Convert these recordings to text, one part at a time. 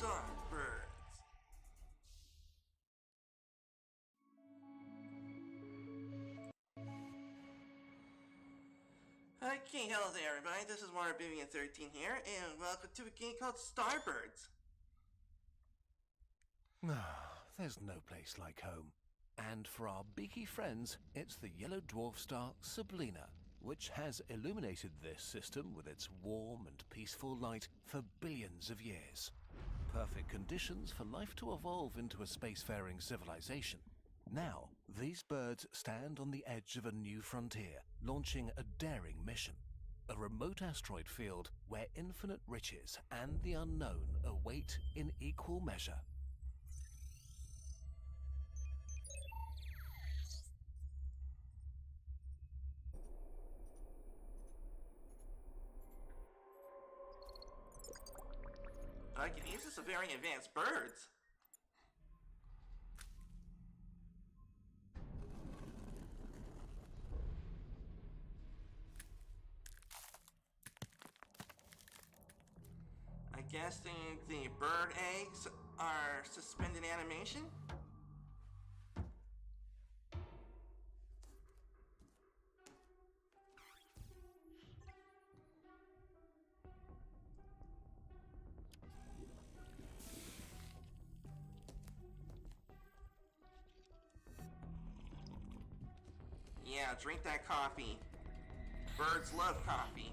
Starbirds. Okay, hello there everybody, this is WaterBaby13 here, and welcome to a game called Starbirds. There's no place like home. And for our beaky friends, it's the yellow dwarf star Sablina, which has illuminated this system with its warm and peaceful light for billions of years. Perfect conditions for life to evolve into a spacefaring civilization. Now, these birds stand on the edge of a new frontier, launching a daring mission. A remote asteroid field where infinite riches and the unknown await in equal measure. Okay, these are very advanced birds. I guess the bird eggs are suspended animation. Yeah, drink that coffee. Birds love coffee.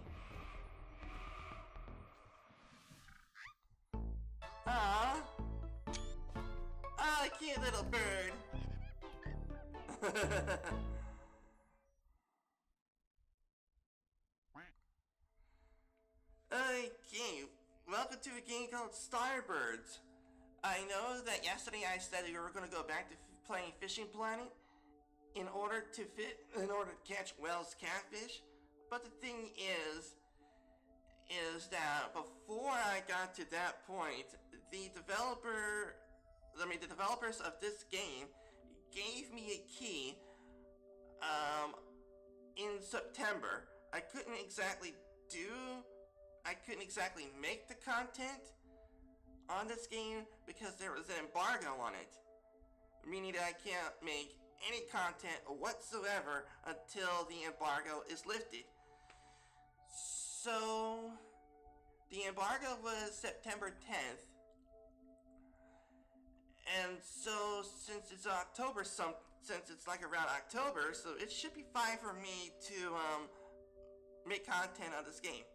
Aww. Ah, cute little bird. Okay, welcome to a game called Starbirds. I know that yesterday I said we were going to go back to playing Fishing Planet in order to catch Wells catfish. But the thing is that before I got to that point, the developers of this game gave me a key in September. I couldn't exactly make the content on this game because there was an embargo on it, meaning that I can't make any content whatsoever until the embargo is lifted. So the embargo was September 10th, and so since it's like around October, so it should be fine for me to make content on this game.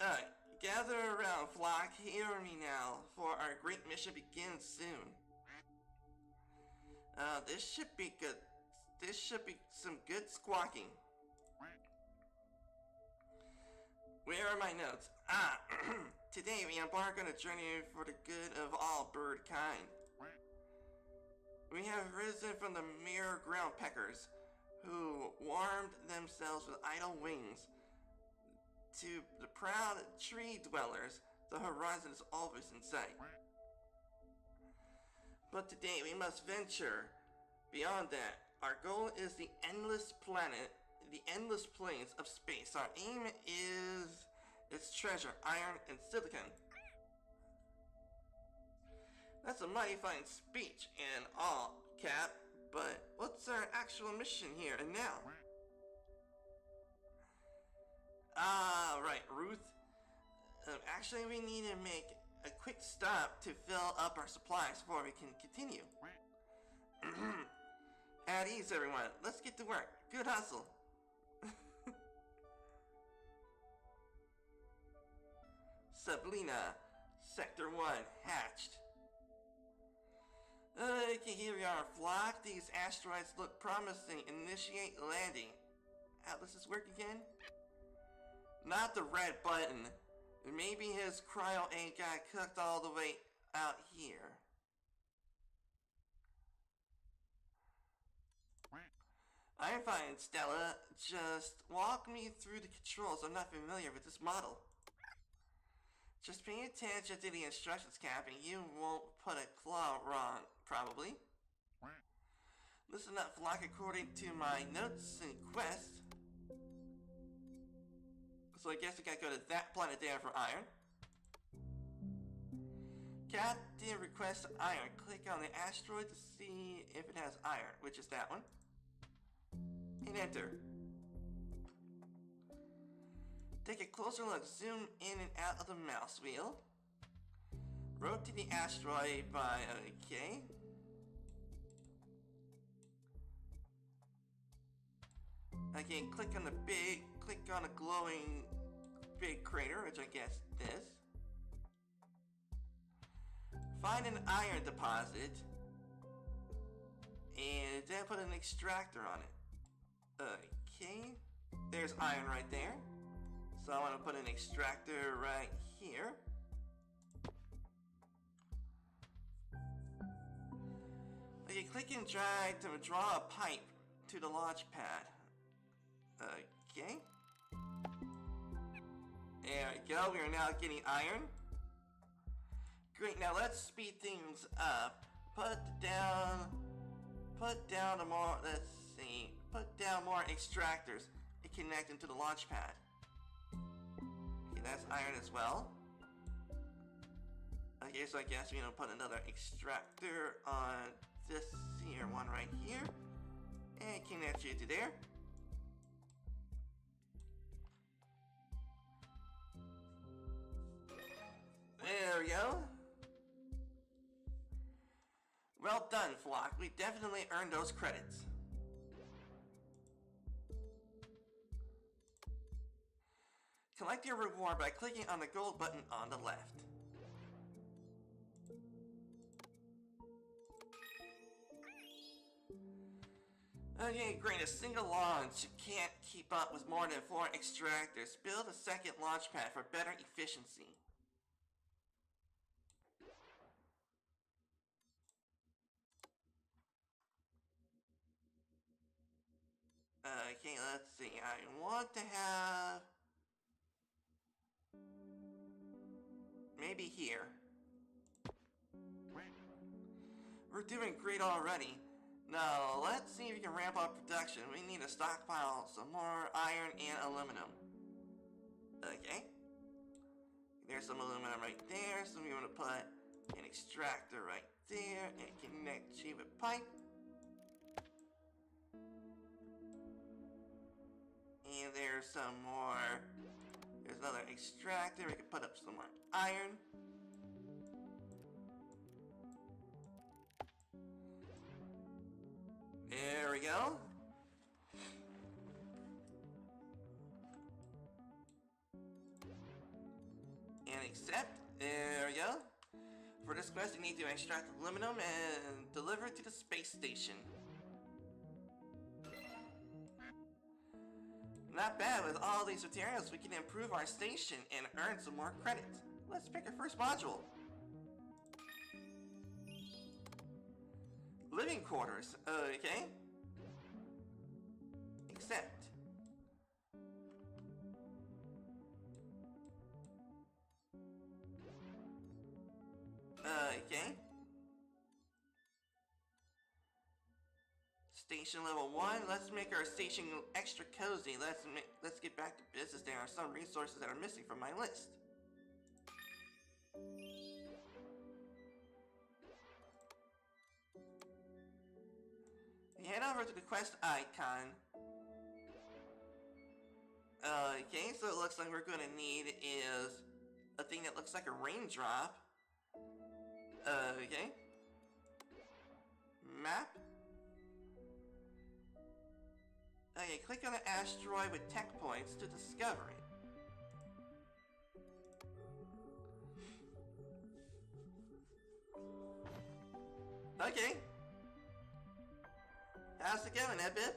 Alright, gather around, flock, hear me now, for our great mission begins soon. This should be good. This should be some good squawking. Where are my notes? Today we embark on a journey for the good of all bird kind. We have risen from the mere ground peckers, who warmed themselves with idle wings, to the proud tree dwellers. The horizon is always in sight. But today we must venture beyond that. Our goal is the endless planet, the endless plains of space. Our aim is its treasure, iron and silicon. That's a mighty fine speech and all, Cap, but what's our actual mission here and now? Right, Ruth. Actually, we need to make a quick stop to fill up our supplies before we can continue. At ease, everyone. Let's get to work. Good hustle. Sablina, Sector 1, hatched. Okay, here we are, flock. These asteroids look promising. Initiate landing. Atlas is work again? Not the red button. Maybe his cryo ain't got cooked all the way out here. I'm fine, Stella. Just walk me through the controls. I'm not familiar with this model. Just pay attention to the instructions, Cap, and you won't put a claw wrong, probably. Listen up, flock, according to my notes and quest. So I guess we gotta go to that planet there for iron. Captain requests iron. Click on the asteroid to see if it has iron, which is that one. And enter. Take a closer look. Zoom in and out of the mouse wheel. Rotate the asteroid by... okay. Again, click on the glowing big crater, which I guess this. Find an iron deposit, and then put an extractor on it. Okay, there's iron right there. So I want to put an extractor right here. Okay, click and drag to draw a pipe to the launch pad. Okay. There we go, we are now getting iron. Great, now let's speed things up. Put down more, let's see. Put down more extractors and connect them to the launch pad. Okay, that's iron as well. Okay, so I guess we're gonna put another extractor on this here one right here. And connect you to there. There we go. Well done, Flock. We definitely earned those credits. Collect your reward by clicking on the gold button on the left. Okay, great. A single launch can't keep up with more than 4 extractors. Build a second launch pad for better efficiency. Okay, let's see. I want to have... maybe here. We're doing great already. Now, let's see if we can ramp up production. We need to stockpile some more iron and aluminum. Okay. There's some aluminum right there, so we want to put an extractor right there and connect you with pipe. And there's some more. There's another extractor. We can put up some more iron. There we go. And accept. There we go. For this quest, you need to extract aluminum and deliver it to the space station. Not bad. With all these materials, we can improve our station and earn some more credits. Let's pick our first module. Living quarters. Okay. Accept. Okay. Station level 1. Let's make our station extra cozy. Let's get back to business. There are some resources that are missing from my list. Head over to the quest icon. Okay, so it looks like we're gonna need is a thing that looks like a raindrop. Okay. Map. Okay, click on the asteroid with tech points to discover it. Okay. How's it going, Ebib?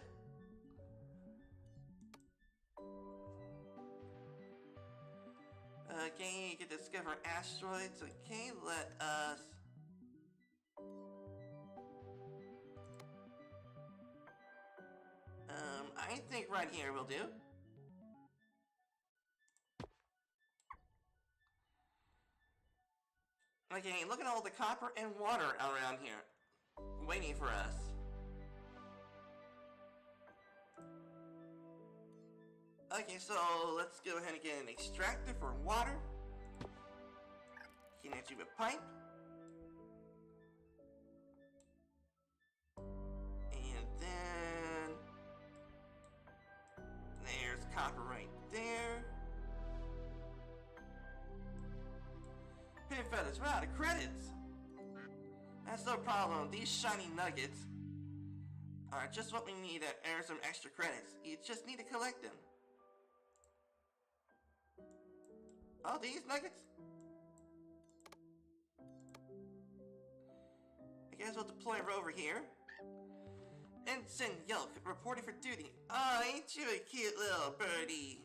Okay, you can discover asteroids. Okay, let us... I think right here will do. Okay, look at all the copper and water around here, waiting for us. Okay, so let's go ahead and get an extractor for water. Connect you with pipe. And then there's copper right there. Pin feathers, we're out of credits. That's no problem. These shiny nuggets are just what we need to earn some extra credits. You just need to collect them. Oh, these nuggets? I guess we'll deploy a rover here. Ensign Yelk, reporting for duty. Oh, ain't you a cute little birdie?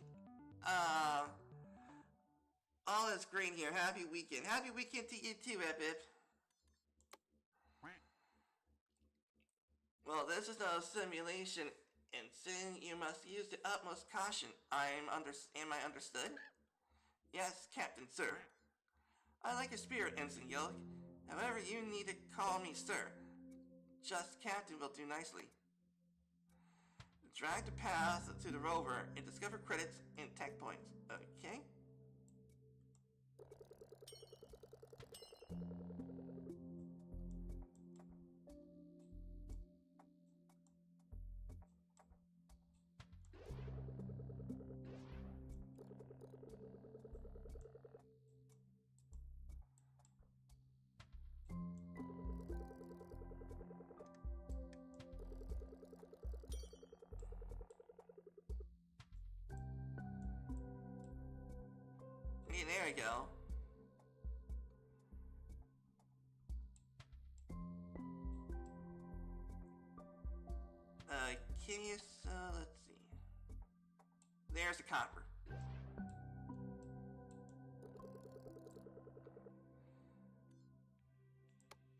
All is great here. Happy weekend. Happy weekend to you too, Epip. Well, this is no simulation, Ensign. You must use the utmost caution. Am I understood? Yes, Captain, sir. I like your spirit, Ensign Yelk. However, you need to call me sir. Just Captain will do nicely. Drag the path to the rover and discover credits and tech points. Okay. Okay, there we go. Okay, so let's see. There's the copper.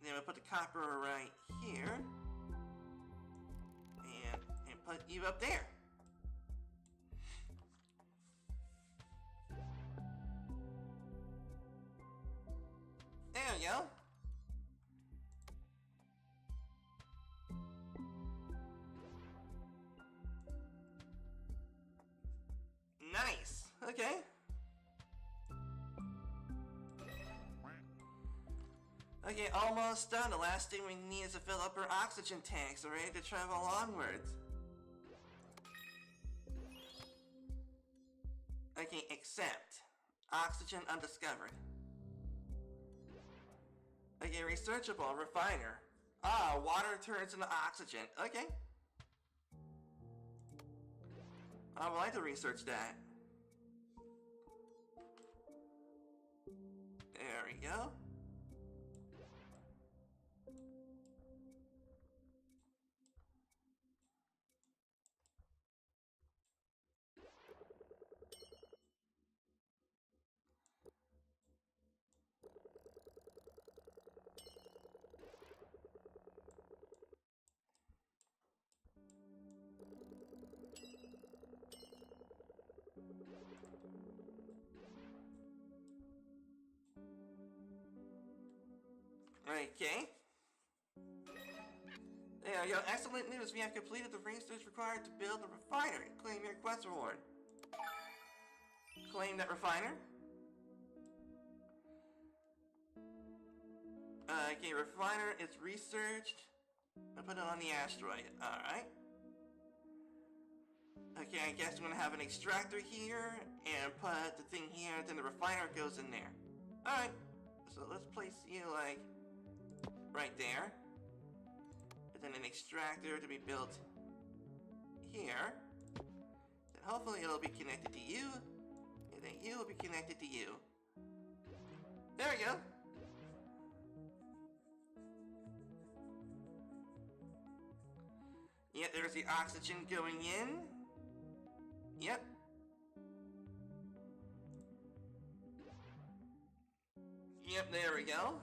Then we'll put the copper right here. And put you up there. There we go. Nice. Okay. Okay, almost done. The last thing we need is to fill up our oxygen tanks. We're ready to travel onwards. Okay, accept. Oxygen undiscovered. Okay, researchable, refiner. Ah, water turns into oxygen. Okay. I would like to research that. There we go. Okay. There you go. Excellent news. We have completed the research required to build the refinery. Claim your quest reward. Claim that refiner. Okay, refiner is researched. I put it on the asteroid. Alright. Okay, I guess I'm gonna have an extractor here and put the thing here, then the refiner goes in there. Alright. So let's place you like right there. And then an extractor to be built here. Then hopefully it'll be connected to you. And then you will be connected to you. There we go. Yep, there's the oxygen going in. Yep. Yep, there we go.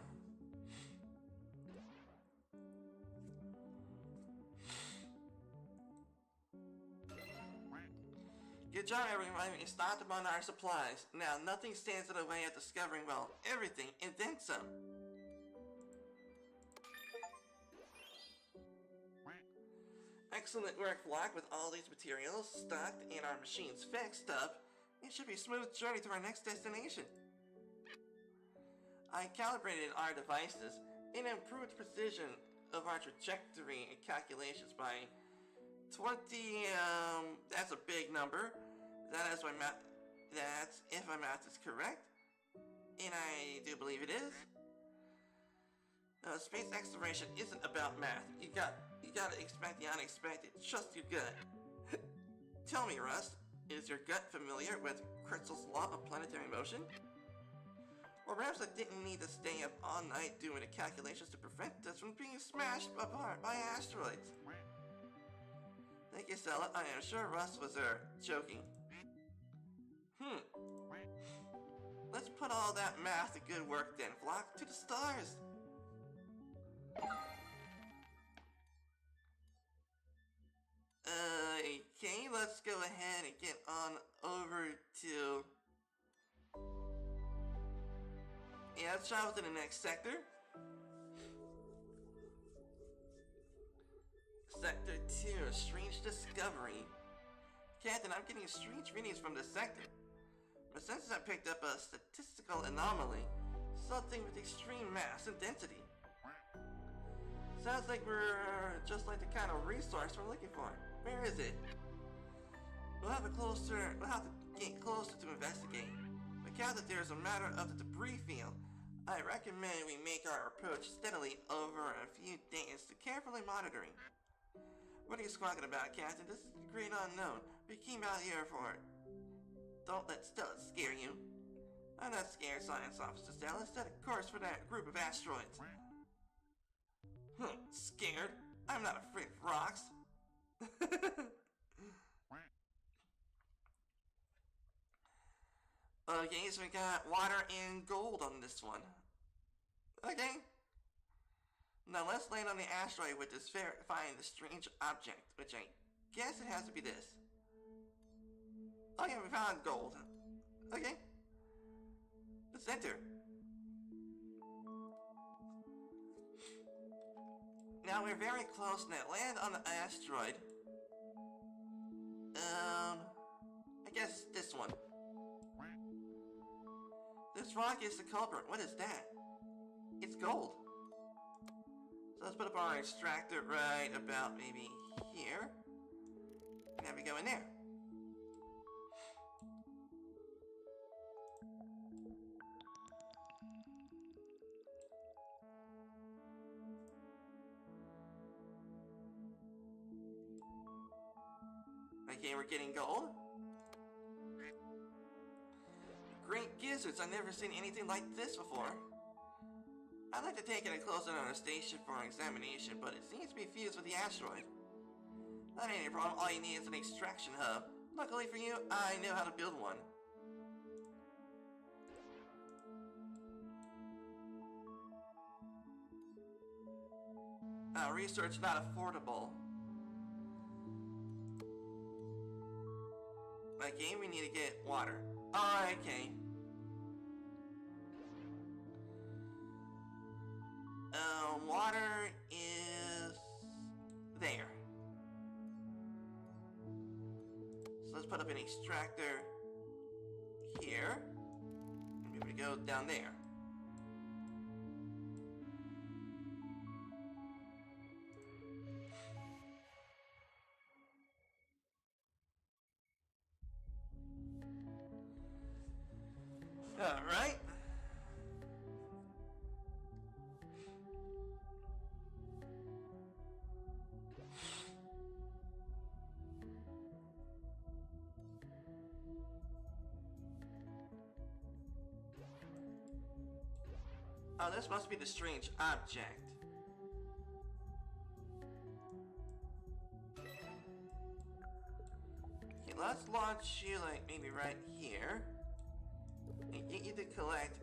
Good job, everyone. You stocked up on our supplies. Now, nothing stands in the way of discovering, well, everything, and then some. Excellent work, Flock. With all these materials stocked and our machines fixed up, it should be a smooth journey to our next destination. I calibrated our devices and improved precision of our trajectory and calculations by 20, that's a big number. That's if my math is correct. And I do believe it is. Space exploration isn't about math. You gotta expect the unexpected. Trust your gut. Tell me, Rust, is your gut familiar with Crystal's law of planetary motion? Or perhaps I didn't need to stay up all night doing the calculations to prevent us from being smashed apart by asteroids. Thank you, Stella. I am sure Rust was there, joking. Let's put all that math to good work then, Flock. To the stars! Okay, let's go ahead and get on over to... Yeah, let's travel to the next sector. Sector 2, Strange Discovery. Captain, I'm getting strange readings from this sector. My senses have picked up a statistical anomaly. Something with extreme mass and density. Sounds like we're just like the kind of resource we're looking for. Where is it? We'll have to get closer to investigate. But Captain, there's a matter of the debris field. I recommend we make our approach steadily over a few days to carefully monitoring. What are you squawking about, Captain? This is the great unknown. We came out here for it. Don't let Stella scare you. I'm not scared, Science Officer Stella. Set a course for that group of asteroids. Scared? I'm not afraid of rocks. Okay, so we got water and gold on this one. Okay. Now let's land on the asteroid with this verifying the strange object, which I guess it has to be this. Okay, we found gold. Okay. Let's enter. Now we're very close now. Land on the asteroid. I guess this one. This rock is the culprit. What is that? It's gold. So let's put up our extractor right about maybe here. And then we go in there. Okay, we're getting gold. Great gizzards, I've never seen anything like this before. I'd like to take it a closer on our station for examination, but it seems to be fused with the asteroid. That ain't a problem, all you need is an extraction hub. Luckily for you, I know how to build one. Research not affordable. Okay, we need to get water. Okay. Water is there. So let's put up an extractor here. And maybe we go down there. All right. Oh, this must be the strange object. Okay, let's launch you like maybe right here. And get you to collect.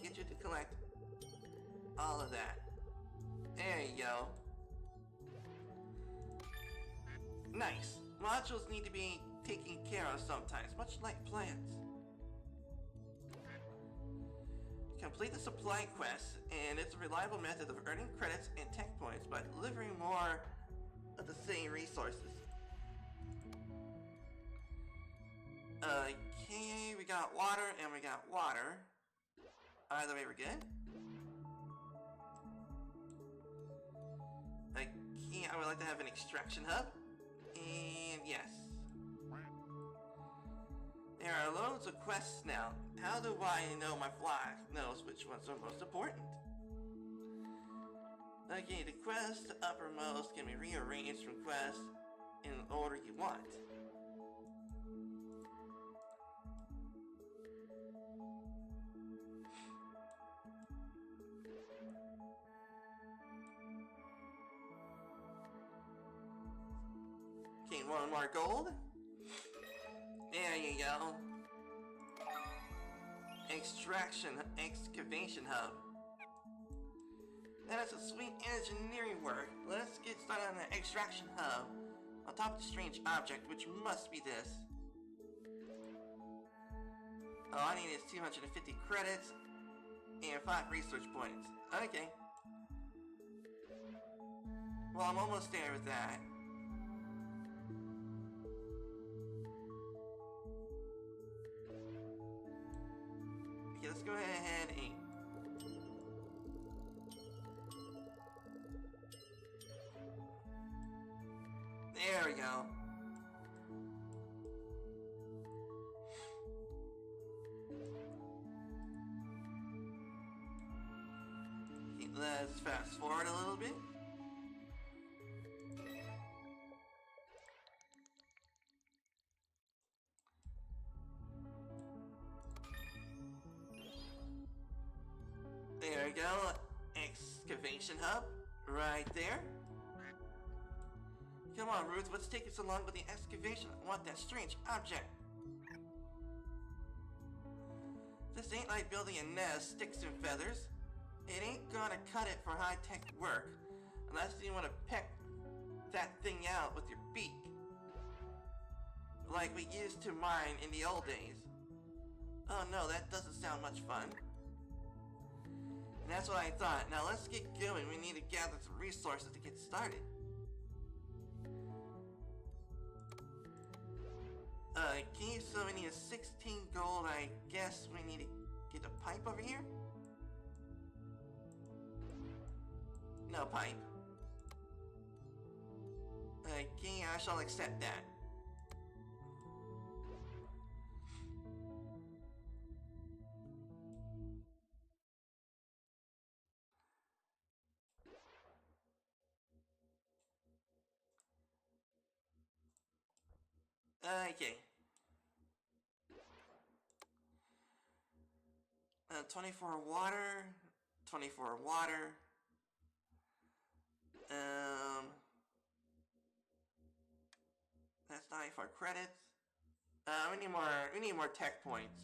Get you to collect all of that. There you go. Nice. Modules need to be taken care of sometimes, much like plants. Complete the supply quest, and it's a reliable method of earning credits and tech points by delivering more of the same resources. Okay, we got water and we got water. Either way, we're good. Okay, I would like to have an extraction hub. And yes. There are loads of quests now. How do I know my fly knows which ones are most important? Okay, the quest uppermost can be rearranged from quests in the order you want. Okay, one more gold. There you go. Excavation hub. That is a sweet engineering work. Let's get started on the extraction hub. On top of the strange object, which must be this. All I need is 250 credits and 5 research points. Okay. Well, I'm almost there with that. Okay, let's go ahead and... There we go. Okay, let's fast forward a little bit. There we go. Excavation hub. Right there. Come on, Ruth, what's taking so long with the excavation? I want that strange object. This ain't like building a nest, sticks and feathers. It ain't gonna cut it for high-tech work, unless you want to peck that thing out with your beak. Like we used to mine in the old days. Oh no, that doesn't sound much fun. And that's what I thought. Now let's get going. We need to gather some resources to get started. Okay, so we need a 16 gold. I guess we need to get a pipe over here? No pipe. Okay, I shall accept that. Okay. 24 water, 24 water. That's 94 credits. We need more tech points.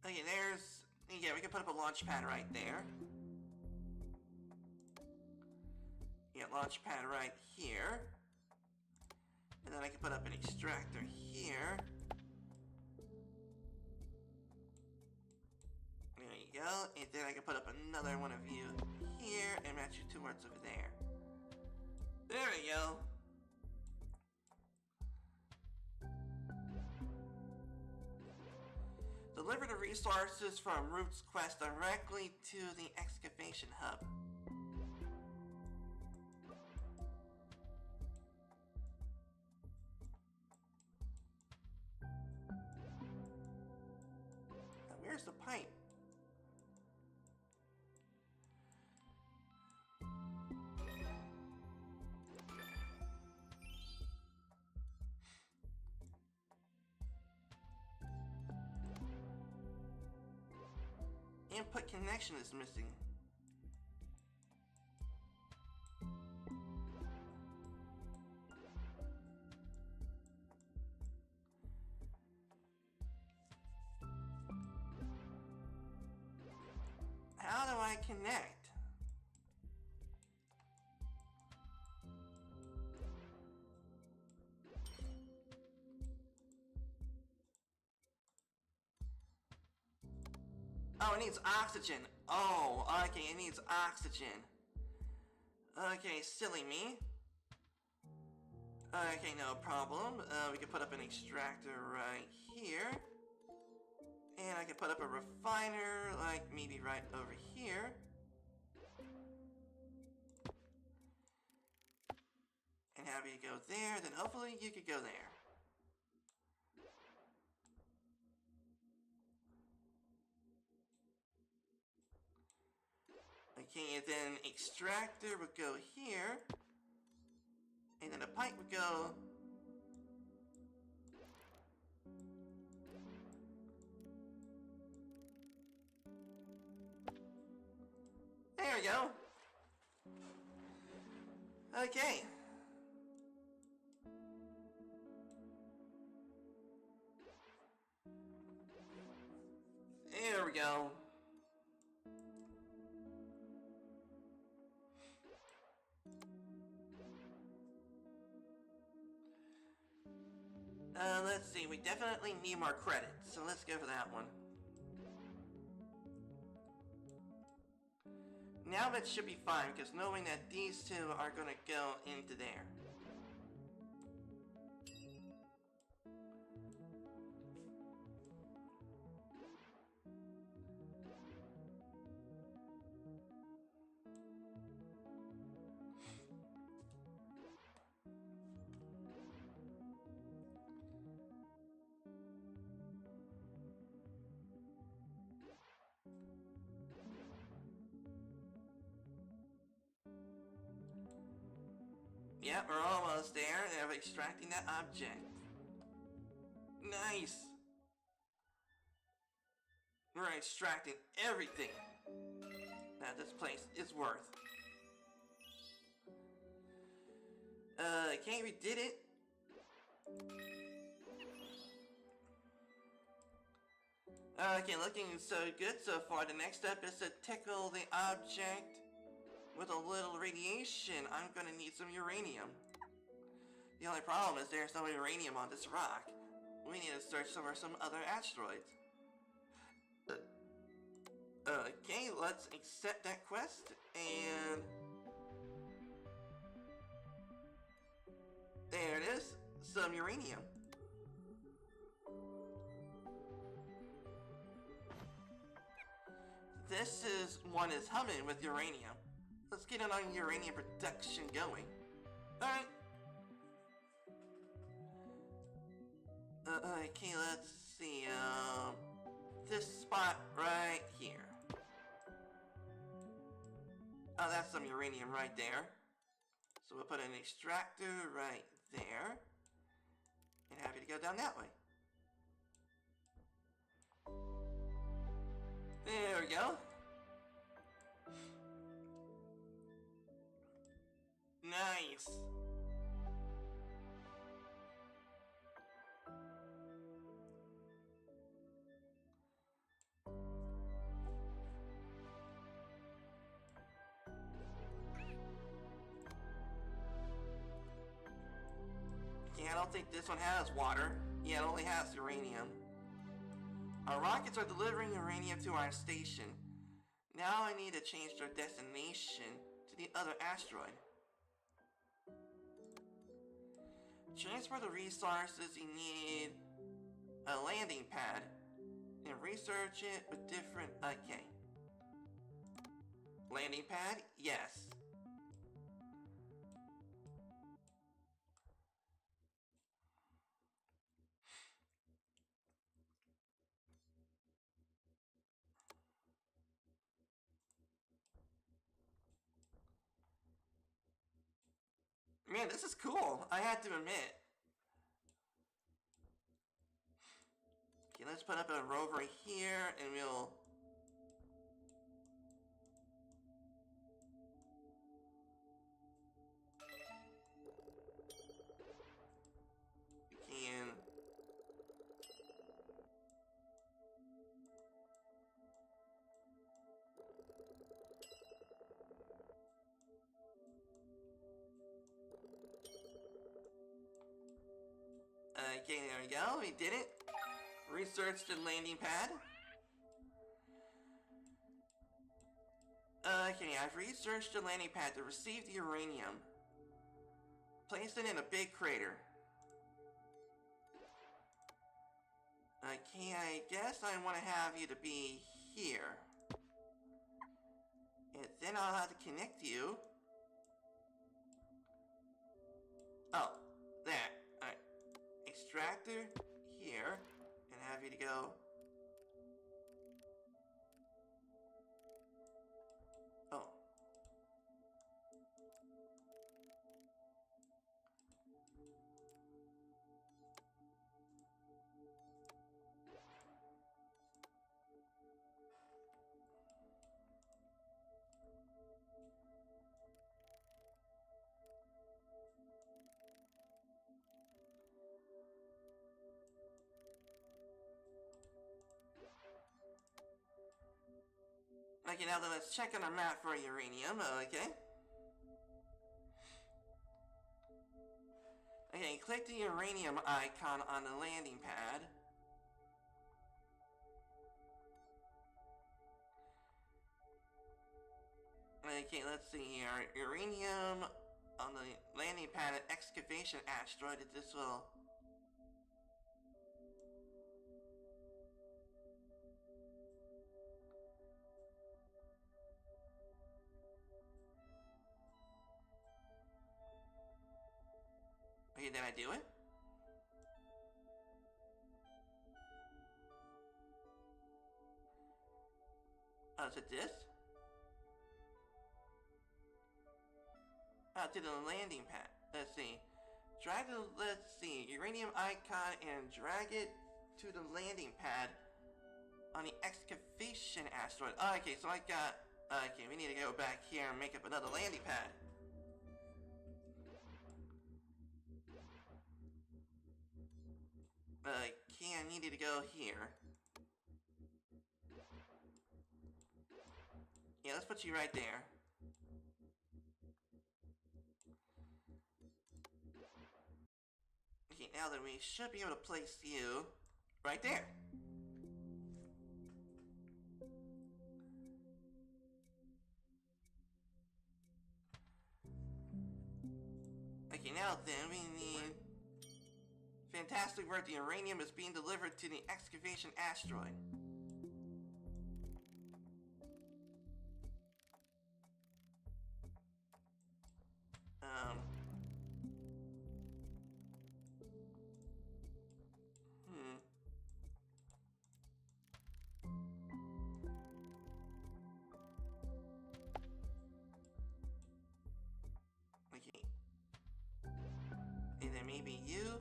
Okay, yeah, we can put up a launch pad right there. Yeah, launch pad right here. And then I can put up an extractor here. There you go. And then I can put up another one of you here and match you towards over there. There we go. Deliver the resources from Root's quest directly to the excavation hub. Now where's the pipe? Input connection is missing. How do I connect? Oh, it needs oxygen. Oh, okay, it needs oxygen. Okay, silly me. Okay, no problem. We can put up an extractor right here. And I can put up a refiner, like maybe right over here. And have you go there, then hopefully you could go there. Okay, and then extractor would go here. And then the pipe would go... There we go. Okay. There we go. Let's see, we definitely need more credits, so let's go for that one. Now that should be fine, because knowing that these two are going to go into there. Yep, we're almost there of extracting that object. Nice! We're extracting everything that this place is worth. Okay, we did it. Okay, looking so good so far. The next step is to tickle the object with a little radiation. I'm gonna need some uranium. The only problem is there's no uranium on this rock. We need to search for some other asteroids. Okay, let's accept that quest, and... there it is, some uranium. This one is humming with uranium. Let's get it on uranium production going. Alright. Okay, let's see, this spot right here. Oh, that's some uranium right there. So we'll put an extractor right there. And happy to go down that way. There we go. Nice. Yeah, I don't think this one has water. Yeah, it only has uranium. Our rockets are delivering uranium to our station. Now I need to change their destination to the other asteroid. Transfer the resources. You need a landing pad and research it with different... okay. Landing pad? Yes. Man, this is cool, I have to admit. Okay, let's put up a rover here, and we'll... we can... okay, there we go, we did it. Research the landing pad. Okay, I've researched the landing pad to receive the uranium. Place it in a big crater. Okay, I guess I want to have you to be here. And then I'll have to connect you. Oh, there. Alright. Extractor here. And have you to go. Oh. Okay, now then let's check on our map for uranium, okay? Okay, click the uranium icon on the landing pad. Okay, let's see here. Uranium on the landing pad at excavation asteroid. This will... Okay, did I do it? Oh, is it this? Oh, to the landing pad. Let's see. Let's see, uranium icon and drag it to the landing pad on the excavation asteroid. Oh, okay, so I got... Okay, we need to go back here and make up another landing pad. Okay, I needed to go here. Yeah, let's put you right there. Okay, now then we should be able to place you right there. Okay, now then we need... Fantastic work, the uranium is being delivered to the excavation asteroid. Okay. And then maybe you?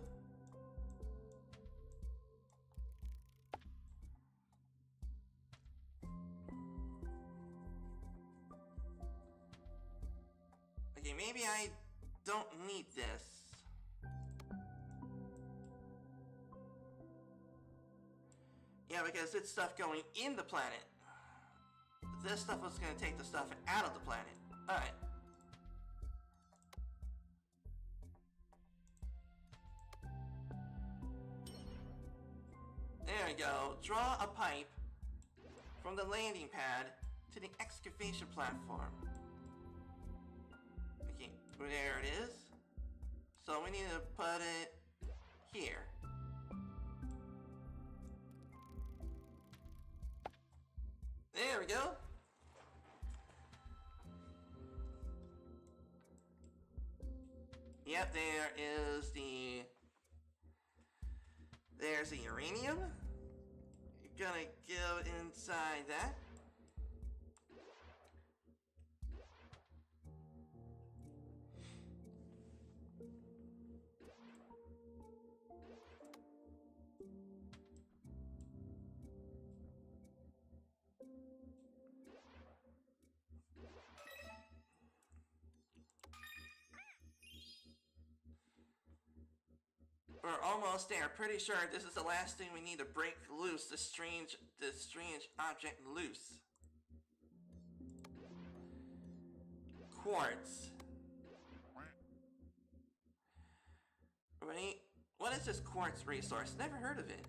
Okay, maybe I don't need this. Yeah, because it's stuff going in the planet. This stuff was going to take the stuff out of the planet. Alright. There we go. Draw a pipe from the landing pad to the excavation platform. Okay, there it is. So we need to put it here. There we go. Yep, there's the uranium. You're gonna go inside that. We're almost there. Pretty sure this is the last thing we need to break loose this strange object loose. Quartz. Wait, what is this quartz resource? Never heard of it.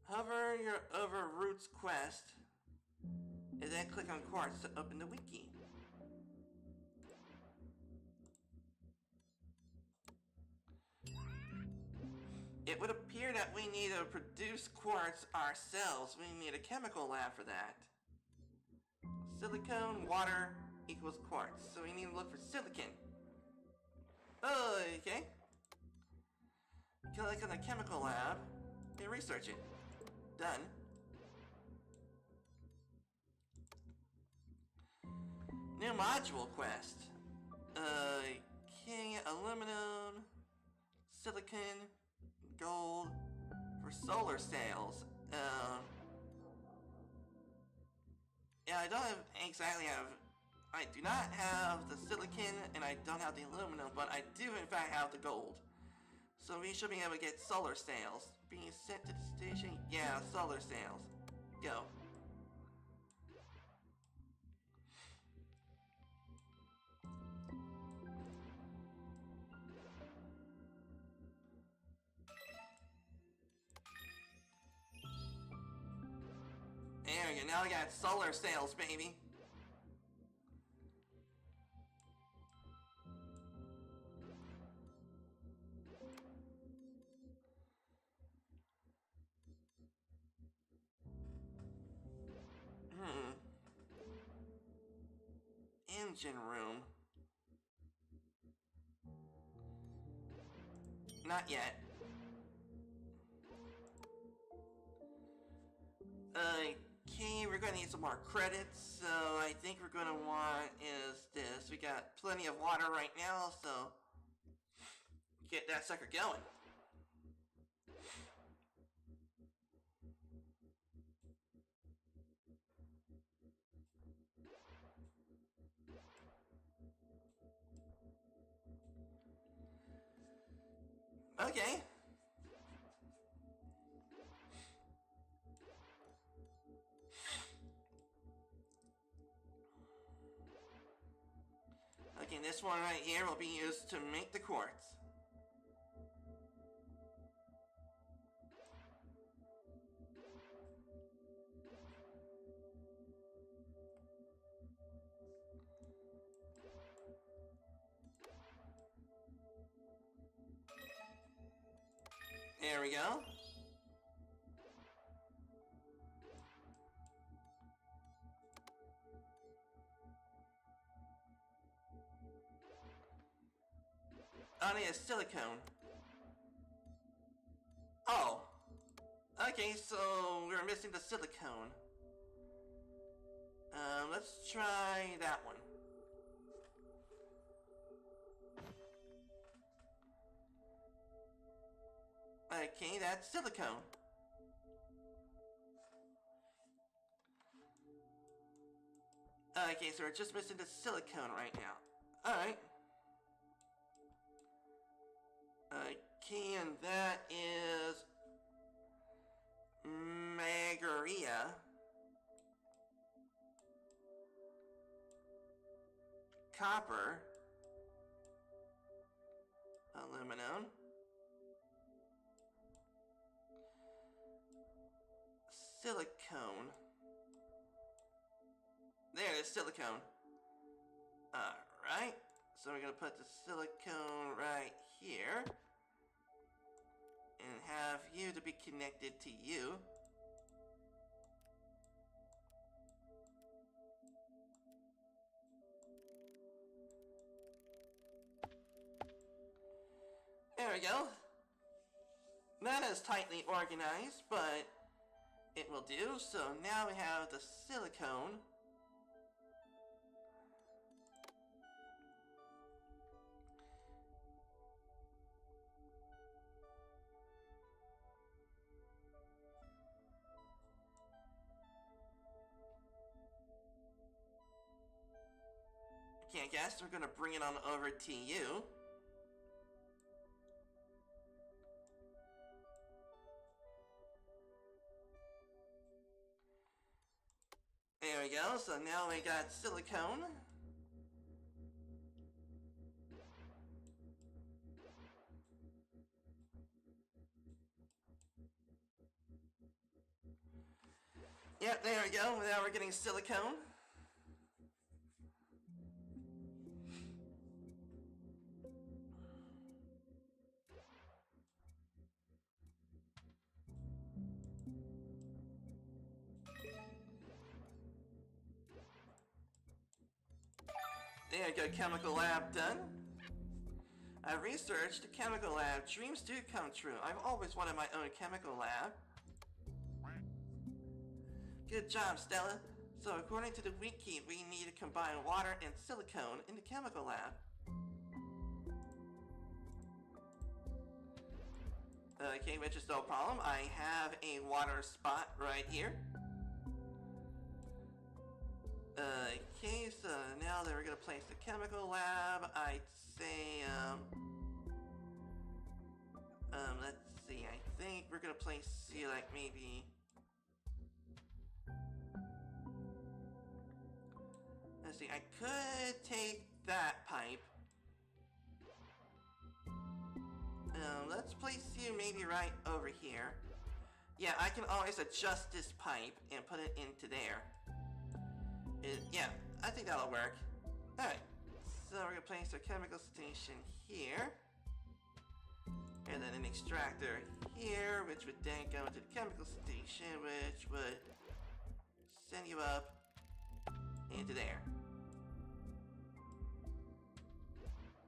Hover over Root's quest and then click on quartz to open the wiki. It would appear that we need to produce quartz ourselves. We need a chemical lab for that. Silicone, water equals quartz. So we need to look for silicon. Okay. Click on the chemical lab and research it. Done. New module quest. Okay, aluminum, silicon, gold for solar sails. Yeah, I don't I do not have the silicon and I don't have the aluminum, but I do in fact have the gold. So we should be able to get solar sails. Being sent to the station? Yeah, solar sails. Go. There we go, now we got solar sails, baby. Engine room. Not yet. Okay, we're gonna need some more credits, so I think we're gonna want is this. We got plenty of water right now, so get that sucker going. Okay. Okay, this one right here will be used to make the quartz. There we go. I need a silicone. Oh. Okay, so we're missing the silicone. Let's try that one. Okay, that's silicone. Okay, so we're just missing the silicone right now. Alright. Okay, and that is Margarita. Copper. Aluminum. Silicone. There it is, silicone. Alright, so we're gonna put the silicone right here. And have you to be connected to you. There we go. Not as tightly organized, but it will do. So now we have the silicone. Okay, I guess we're gonna bring it on over to you. There we go, so now we got silicone. Yep, there we go. Now we're getting silicone. There you go, chemical lab done. I researched the chemical lab. Dreams do come true. I've always wanted my own chemical lab. Good job, Stella. So according to the wiki, we need to combine water and silicone in the chemical lab. Okay, which is no problem. I have a water spot right here. Okay, so now that we're gonna place the chemical lab, I'd say, let's see, I think we're gonna place, see, like, maybe... Let's see, I could take that pipe. Let's place you maybe right over here. Yeah, I can always adjust this pipe and put it into there. Yeah, I think that'll work. Alright, so we're gonna place our chemical station here. And then an extractor here, which would then go into the chemical station, which would send you up into there.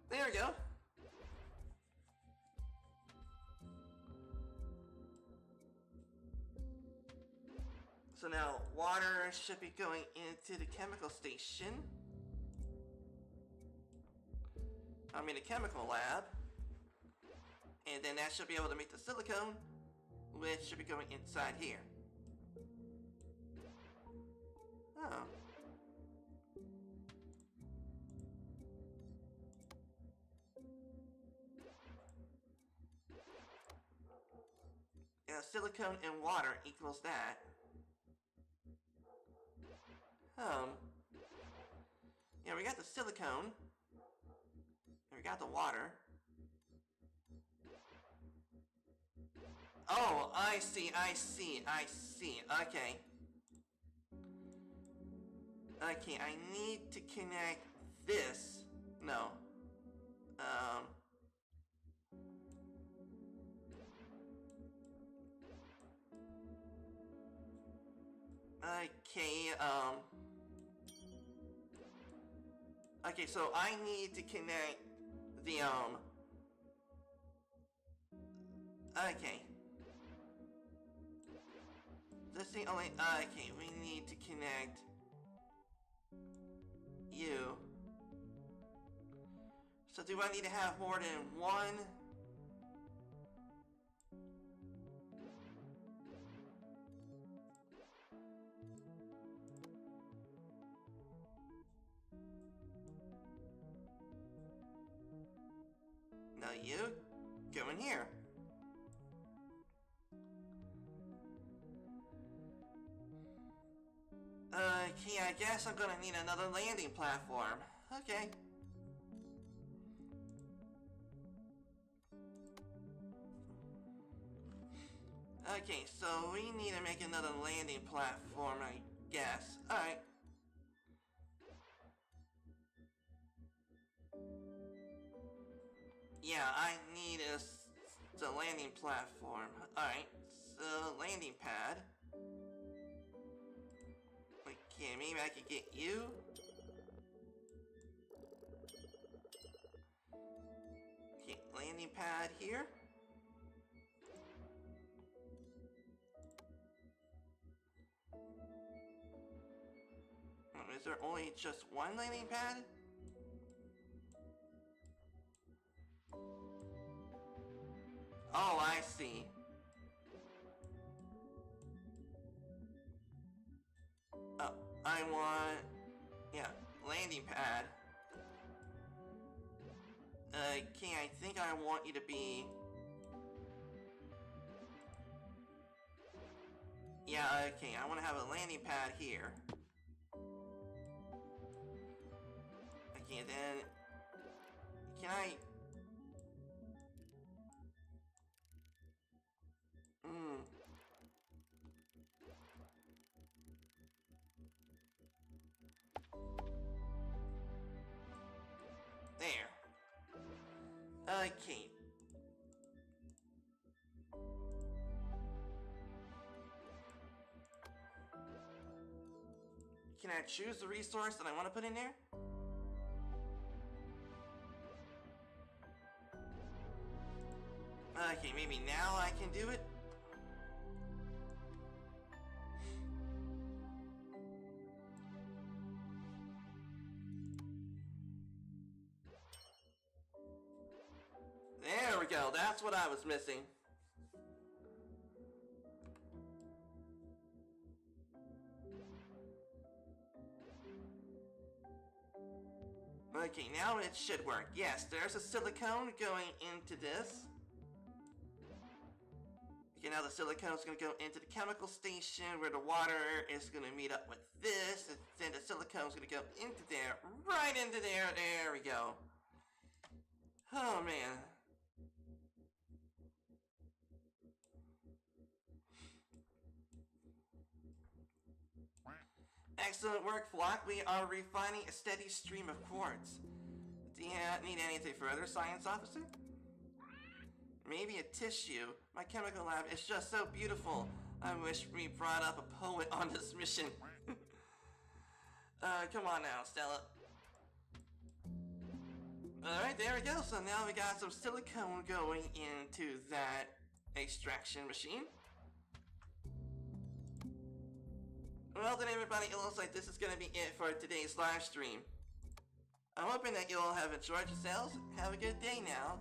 There we go. So now water should be going into the chemical station. I mean the chemical lab. And then that should be able to make the silicone, which should be going inside here. Oh. Yeah, silicone and water equals that. Yeah, we got the silicone. And we got the water. Oh, I see. Okay. Okay, I need to connect this. No. Okay, okay, so I need to connect the, okay. This thing only, okay, we need to connect you. So do I need to have more than one? Now you, go in here. Okay, I guess I'm gonna need another landing platform. Okay. Okay, so we need to make another landing platform, I guess. Alright. Yeah, I need the landing platform. Alright, so landing pad. Okay, maybe I could get you. Okay, landing pad here. Is there only just one landing pad? Oh, I see. I want... yeah, landing pad. Okay, I think I want you to be... yeah, okay, I want to have a landing pad here. Okay, then... can I... Can I choose the resource that I want to put in there? Okay, maybe now I can do it. There we go, that's what I was missing. Okay, now it should work. Yes, there's a silicone going into this. Okay, now the silicone is going to go into the chemical station where the water is going to meet up with this. And then the silicone is going to go into there, right into there. There we go. Oh, man. Excellent work, Flock. We are refining a steady stream of quartz. Do you need anything further, Science Officer? Maybe a tissue. My chemical lab is just so beautiful. I wish we brought up a poet on this mission. Come on now, Stella. Alright, there we go. So now we got some silicone going into that extraction machine. Well then everybody, it looks like this is going to be it for today's live stream. I'm hoping that you all have enjoyed yourselves. Have a good day now.